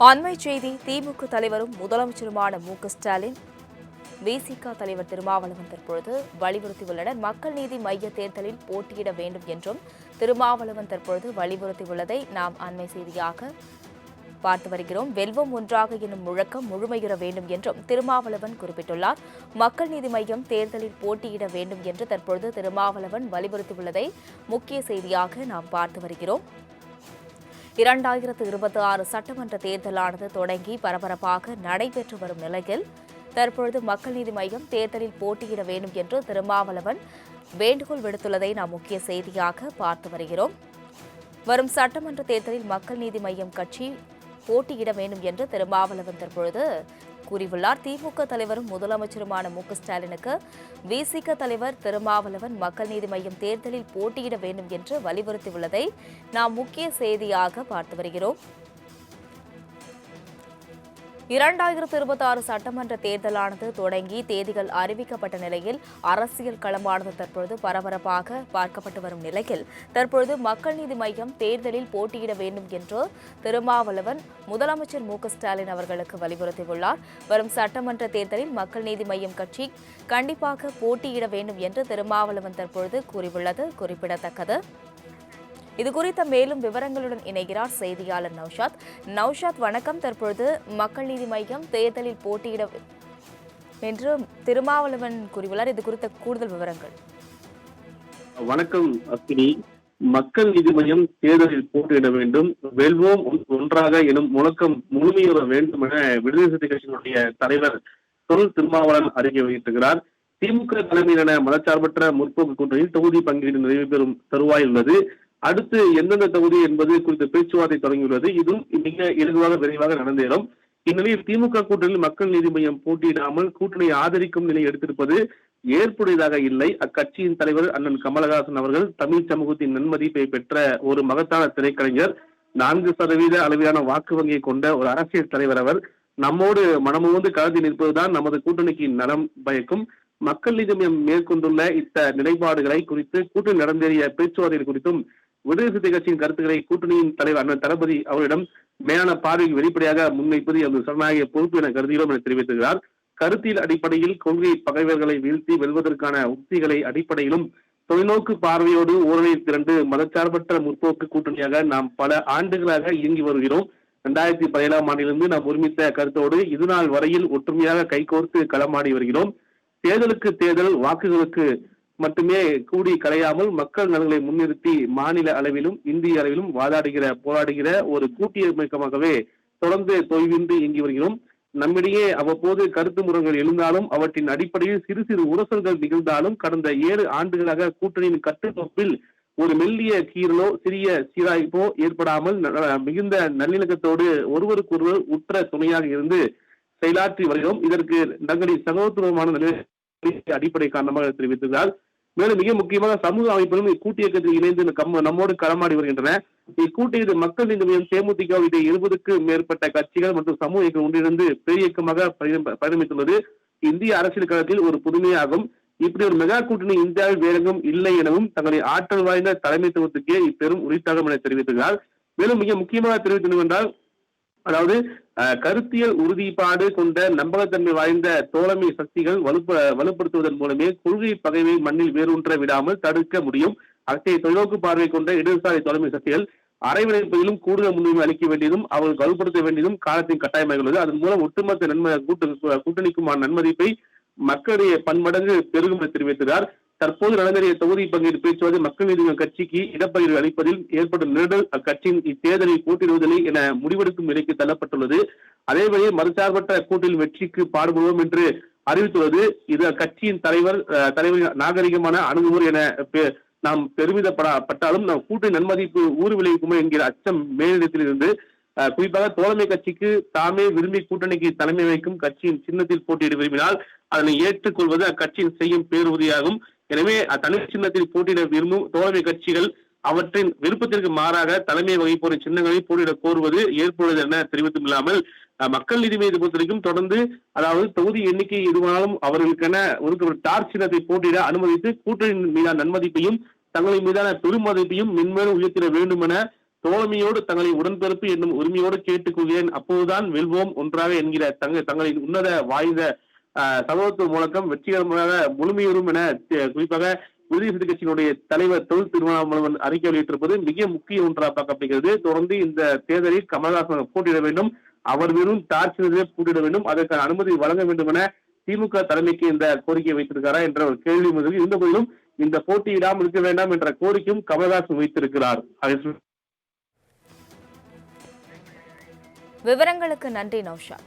அண்மை செய்தி. திமுக தலைவரும் முதலமைச்சருமான மு.க.ஸ்டாலின், விசிக தலைவர் திருமாவளவன் தற்பொழுது வலியுறுத்தியுள்ளனர். மக்கள் நீதி மய்ய தேர்தலில் போட்டியிட வேண்டும் என்றும் திருமாவளவன் தற்பொழுது வலியுறுத்தியுள்ளதை நாம் அண்மை செய்தியாக பார்த்து வருகிறோம். வெல்வம் ஒன்றாக எனும் முழக்கம் முழுமையுற வேண்டும் என்றும் திருமாவளவன் குறிப்பிட்டுள்ளார். மக்கள் நீதி மய்யம் தேர்தலில் போட்டியிட வேண்டும் என்று தற்பொழுது திருமாவளவன் வலியுறுத்தியுள்ளதை முக்கிய செய்தியாக நாம் பார்த்து வருகிறோம். 2026 சட்டமன்ற தேர்தலானது தொடங்கி பரபரப்பாக நடைபெற்று வரும் நிலையில் தற்பொழுது மக்கள் நீதி மய்யம் தேர்தலில் போட்டியிட வேண்டும் என்று திருமாவளவன் வேண்டுகோள் விடுத்துள்ளதை நாம் முக்கிய செய்தியாக பார்த்து வருகிறோம். வரும் சட்டமன்ற தேர்தலில் மக்கள் நீதி மய்யம் கட்சி போட்டியிட வேண்டும் என்று திருமாவளவன் தற்பொழுது கூறியுள்ளார். திமுக தலைவரும் முதலமைச்சருமான மு.க.ஸ்டாலினுக்கு விசிக தலைவர் திருமாவளவன் மக்கள் நீதி மய்யம் தேர்தலில் போட்டியிட வேண்டும் என்று வலியுறுத்தியுள்ளதை நாம் முக்கிய செய்தியாக பார்த்து வருகிறோம். 2026 சட்டமன்ற தேர்தலானது தொடங்கி தேதிகள் அறிவிக்கப்பட்ட நிலையில் அரசியல் களமானது தற்பொழுது பரபரப்பாக பார்க்கப்பட்டு வரும் நிலையில் தற்பொழுது மக்கள் நீதி மய்யம் தேர்தலில் போட்டியிட வேண்டும் என்று திருமாவளவன் முதலமைச்சர் மு.க.ஸ்டாலின் அவர்களுக்கு வலியுறுத்தியுள்ளார். வரும் சட்டமன்ற தேர்தலில் மக்கள் நீதி மய்யம் கட்சி கண்டிப்பாக போட்டியிட வேண்டும் என்று திருமாவளவன் தற்பொழுது கூறியுள்ளது குறிப்பிடத்தக்கது. இதுகுறித்த மேலும் விவரங்களுடன் இணைகிறார் செய்தியாளர் நௌஷாத். நௌஷாத், வணக்கம். தற்பொழுது மக்கள் நீதி மய்யம் தேர்தலில் போட்டியிட என்று திருமாவளவன் கூறியுள்ளார். இது குறித்த கூடுதல் விவரங்கள். வணக்கம் அஸ்வினி. மக்கள் நீதி மய்யம் தேர்தலில் போட்டியிட வேண்டும், வெல்வோம் ஒன்றாக எனும் முழக்கம் முழுமையுற வேண்டும் என விடுதலை சிறுத்தை கட்சியினுடைய தலைவர் தொல் திருமாவளவன் அறிக்கை வெளியிட்டிருக்கிறார். திமுக தலைமையிலான மதச்சார்பற்ற முற்போக்கு கூட்டணியில் தொகுதி பங்கீடு நிறைவு பெறும் தருவாயில் உள்ளது. அடுத்து எந்தெந்த தொகுதி என்பது குறித்த பேச்சுவார்த்தை தொடங்கியுள்ளது. இதுவும் மிக இலகுவாக விரைவாக நடந்தேறும். இந்நிலையில் திமுக கூட்டணியில் மக்கள் நீதி மய்யம் போட்டியிடாமல் கூட்டணியை ஆதரிக்கும் நிலை எடுத்திருப்பது ஏற்புடையதாக இல்லை. அக்கட்சியின் தலைவர் அண்ணன் கமலஹாசன் அவர்கள் தமிழ் சமூகத்தின் நன்மதிப்பை பெற்ற ஒரு மகத்தான திரைக்கலைஞர், 4% அளவிலான வாக்கு வங்கியை கொண்ட ஒரு அரசியல் தலைவர். அவர் நம்மோடு மனமுவந்து களத்தில் நிற்பதுதான் நமது கூட்டணிக்கு நலம் பயக்கும். மக்கள் நீதி மய்யம் மேற்கொண்டுள்ள இத்த நிலைப்பாடுகளை குறித்து கூட்டணி நடந்தேறிய பேச்சுவார்த்தை குறித்தும் விடுதலை சிறுத்தை கட்சியின் கருத்துக்களை கூட்டணியின் தலைவர் அண்ணன் தளபதி அவரிடம் மேலான பார்வைக்கு வெளிப்படையாக முன்வைப்பது அது சரணாகிய பொறுப்பு என கருதுகிறோம் என தெரிவித்திருக்கிறார். கருத்தியல் அடிப்படையில் கொள்கை பகைவர்களை வீழ்த்தி வெல்வதற்கான உத்திகளை அடிப்படையிலும் தொலைநோக்கு பார்வையோடு ஓரணியில் திரண்டு மதச்சார்பற்ற முற்போக்கு கூட்டணியாக நாம் பல ஆண்டுகளாக இயங்கி வருகிறோம். 2017ஆம் ஆண்டிலிருந்து நாம் ஒருமித்த கருத்தோடு இதுநாள் வரையில் ஒற்றுமையாக கைகோர்த்து களமாடி வருகிறோம். தேர்தலுக்கு தேர்தல் வாக்குகளுக்கு மட்டுமே கூடி கலையாமல் மக்கள் நலன்களை முன்னிறுத்தி மாநில அளவிலும் இந்திய அளவிலும் போராடுகிற ஒரு கூட்டியமைக்கமாகவே தொடர்ந்து தொய்வின்றி இயங்கி வருகிறோம். நம்மிடையே அவ்வப்போது கருத்து முரண்கள் எழுந்தாலும் அவற்றின் அடிப்படையில் சிறு சிறு உரசல்கள் நிகழ்ந்தாலும் கடந்த 7 ஆண்டுகளாக கூட்டணியின் கட்டுக்கோப்பில் ஒரு மெல்லிய கீறலோ சிறிய சீராய்ப்போ ஏற்படாமல் மிகுந்த நல்லிணக்கத்தோடு ஒருவருக்கொருவர் உற்ற துணையாக இருந்து செயலாற்றி வருகிறோம். இதற்கு தங்களின் சகோதரமான அடிப்படை காரணமாக தெரிவித்திருந்தார். மேலும் மிக முக்கியமாக சமூக அமைப்புகளும் இக்கூட்டு இயக்கத்தில் இணைந்து நம்மோடு களமாடி வருகின்றன. இக்கூட்டு மக்கள் நீதி மய்யம் தேமுதிக 20க்கும் மேற்பட்ட கட்சிகள் மற்றும் சமூக இயக்கம் ஒன்றிணைந்து பெரிய இயக்கமாக பரிணமித்துள்ளது. இந்திய அரசியல் களத்தில் ஒரு புதுமையாகும். இப்படி ஒரு மெகா கூட்டணி இந்தியாவில் வேறெங்கும் இல்லை எனவும் தங்களின் ஆற்றல் வாய்ந்த தலைமைத்துவத்துக்கே இப்பெரும் உரித்தாகும் என தெரிவித்திருக்கிறார். மேலும் மிக முக்கியமாக தெரிவித்தது என்றால், அதாவது கருத்தியல் உறுதிப்பாடு கொண்ட நம்பகத்தன்மை வாய்ந்த தோழமை சக்திகள் வலுப்படுத்துவதன் மூலமே கொள்கை பகைவை மண்ணில் வேரூன்ற விடாமல் தடுக்க முடியும். அத்தகைய தொலைநோக்கு பார்வை கொண்ட இடதுசாரி தோழமை சக்திகள் அரைவணைப்பதிலும் கூடுதல் முன்னுரிமை அளிக்க வேண்டியதும் அவர்கள் வலுப்படுத்த வேண்டியதும் காலத்தின் கட்டாயமாக உள்ளது. அதன் மூலம் ஒட்டுமொத்த கூட்டணிக்குமான நன்மதிப்பை மக்களுடைய பன்மடங்கு பெருகும் என தெரிவித்தார். தற்போது நடந்தேறிய தொகுதி பங்கீடு பேச்சுவார்த்தை மக்கள் நீதி கட்சிக்கு இடப்பகிர்வு அளிப்பதில் ஏற்படும் நெருடல் அக்கட்சியின் இத்தேர்தலில் போட்டியிடுவதில்லை என முடிவெடுக்கும் நிலைக்கு தள்ளப்பட்டுள்ளது. அதேவேளை மறுசார்பற்ற கூட்டில் வெற்றிக்கு பாடுபடுவோம் என்று அறிவித்துள்ளது. இது அக்கட்சியின் தலைவரின் நாகரிகமான அணுகுமுறை என நாம் பெருமிதப்பட்டாலும் நம் கூட்டணி நன்மதிப்பு ஊறு விளைவிக்குமோ என்கிற அச்சம் மேலிடத்தில் இருந்து குறிப்பாக தோழமை கட்சிக்கு தாமே விரும்பி கூட்டணிக்கு தலைமை வைக்கும் கட்சியின் சின்னத்தில் போட்டியிட விரும்பினால் அதனை ஏற்றுக்கொள்வது அக்கட்சியின் செய்யும் பேருறுதியாகும். எனவே தனி சின்னத்தில் போட்டியிட விரும்பும் தோழமை கட்சிகள் அவற்றின் விருப்பத்திற்கு மாறாக தலைமை வகிப்போரின் சின்னங்களை போட்டியிட கோருவது ஏற்புள்ளது என தெரிவித்தும் இல்லாமல் மக்கள் நீதி மய்யத்தை பொறுத்தவரைக்கும் தொடர்ந்து அதாவது தொகுதி எண்ணிக்கை எதுவானாலும் அவர்களுக்கென ஒதுக்கப்பட்ட டார்ச் சின்னத்தை போட்டியிட அனுமதித்து கூட்டணியின் மீதான நன்மதிப்பையும் தங்களின் மீதான பெருமதிப்பையும் மென்மேலும் உயர்த்திட வேண்டும் என தோழமையோடு தங்களை உடன்பிறப்பு என்னும் உரிமையோடு கேட்டுக்கொள்கிறேன், அப்போதுதான் வெல்வோம் ஒன்றாக என்கிற தங்களின் உன்னத வாய்ந்த சகோதரத்துவ முழக்கம் வெற்றிகரமாக முழுமையுறும் என குறிப்பாக விடுதலை சிறுத்தை கட்சியினுடைய தலைவர் தொல் திருவண்ணாமலை அறிக்கை வெளியிட்டிருப்பது மிக முக்கிய ஒன்றாக பார்க்கப்படுகிறது. தொடர்ந்து இந்த தேர்தலில் கமல்ஹாசன் போட்டியிட வேண்டும், அவர் வெறும் டார்ச்சிலே போட்டியிட வேண்டும், அதற்கான அனுமதி வழங்க வேண்டும் என திமுக தலைமைக்கு இந்த கோரிக்கை வைத்திருக்காரா என்ற ஒரு கேள்வி முதலில் இருந்த போதிலும் இந்த போட்டியிடாமல் இருக்க வேண்டாம் என்ற கோரிக்கையும் கமல்ஹாசன் வைத்திருக்கிறார். விவரங்களுக்கு நன்றி நௌஷாத்.